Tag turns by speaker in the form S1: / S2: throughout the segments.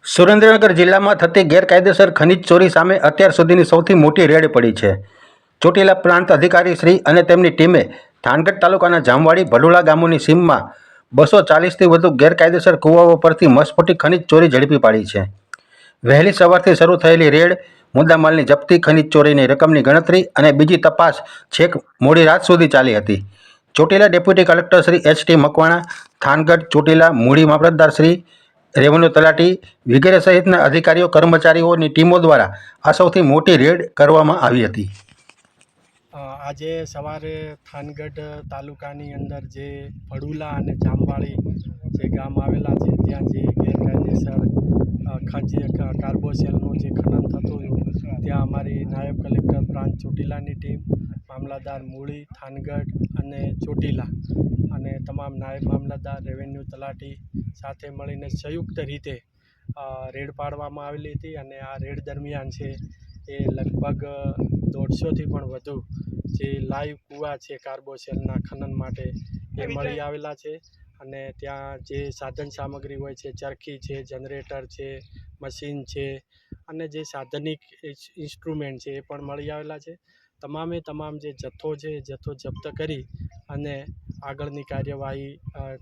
S1: સુરેન્દ્રનગર જિલ્લામાં થતી ગેરકાયદેસર ખનીજ ચોરી સામે અત્યાર સુધીની સૌથી મોટી રેડ પડી છે. ચોટીલા પ્રાંત અધિકારી શ્રી અને તેમની ટીમે થાનગઢ તાલુકાના જામવાડી ભડોળા ગામોની સીમમાં 240થી વધુ ગેરકાયદેસર કુવાઓ પરથી મસમોટી ખનીજ ચોરી ઝડપી પાડી છે. વહેલી સવારથી શરૂ થયેલી રેડ મુદ્દામાલની જપ્તી, ખનીજ ચોરીની રકમની ગણતરી અને બીજી તપાસ છેક મોડી રાત સુધી ચાલી હતી. Chotila deputy collector Shri H T. Makwana, Thangadh, Chotila, Muli મામલતદાર શ્રી, રેવન્યુ તલાટી વગેરે સહિતના અધિકારીઓ કર્મચારીઓની ટીમો દ્વારા આ સૌથી મોટી રેડ કરવામાં આવી હતી.
S2: આજે સવારે થાનગઢ તાલુકાની અંદર જે ભડુલા અને જામવાડી જે ગામ આવેલા છે ત્યાં જે ગેરકાયદેસર કાર્બોસેલનું જે ખનન થતું હતું ત્યાં અમારી નાયબ કલેક્ટર પ્રાંત ચોટીલાની ટીમ, મામલતદાર મૂળી, થાનગઢ અને ચોટીલા અને તમામ નાયબ મામલતદાર, રેવન્યુ તલાટી સાથે મળીને સંયુક્ત રીતે રેડ પાડવામાં આવેલી હતી. અને આ રેડ દરમિયાન છે એ લગભગ 150થી પણ વધુ જે લાઈવ કૂવા છે કાર્બોસેલના ખનન માટે એ મળી આવેલા છે. અને ત્યાં જે સાધન સામગ્રી હોય છે, ચરખી છે, જનરેટર છે, મશીન છે અને જે સાધનિક ઇન્સ્ટ્રુમેન્ટ છે એ પણ મળી આવેલા છે. તમામે તમામ જે જથ્થો છે એ જથ્થો જપ્ત કરી અને આગળની કાર્યવાહી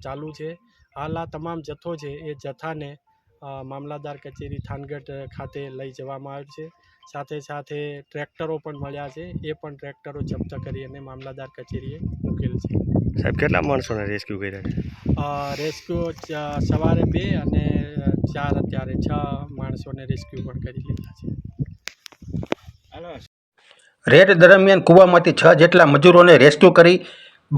S2: ચાલુ છે. હાલ આ તમામ જથ્થો છે એ જથ્થાને મામલતદાર કચેરી થાનગઢ ખાતે લઈ જવામાં આવ્યો છે. સાથે સાથે ટ્રેક્ટરો પણ મળ્યા છે, એ પણ ટ્રેક્ટરો જપ્ત કરી અને મામલતદાર કચેરીએ મૂકેલ છે.
S3: સાહેબ, કેટલા માણસોને રેસ્ક્યુ કર્યા છે?
S2: રેસ્ક્યુ સવારે 2 અને 4 અત્યારે 6 માણસોને રેસ્ક્યુ પણ કરી લીધા છે.
S1: રેડ દરમિયાન કૂવામાંથી 6 જેટલા મજૂરોને રેસ્ક્યુ કરી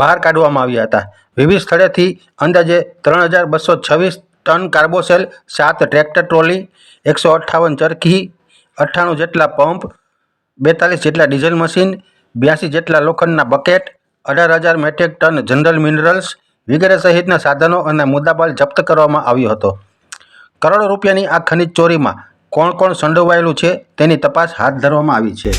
S1: બહાર કાઢવામાં આવ્યા હતા. વિવિધ સ્થળેથી અંદાજે 3226 ટન કાર્બોસેલ, 7 ટ્રેક્ટર ટ્રોલી, 158 ચરખી, 98 જેટલા પંપ, 42 જેટલા ડીઝલ મશીન, 82 જેટલા લોખંડના bucket, 18,000 metric ton general minerals વગેરે સહિતના સાધનો અને મુદ્દામાલ જપ્ત કરવામાં આવ્યો હતો. કરોડો રૂપિયાની આ ખનીજ ચોરીમાં કોણ કોણ સંડોવાયેલું છે તેની તપાસ હાથ ધરવામાં આવી છે.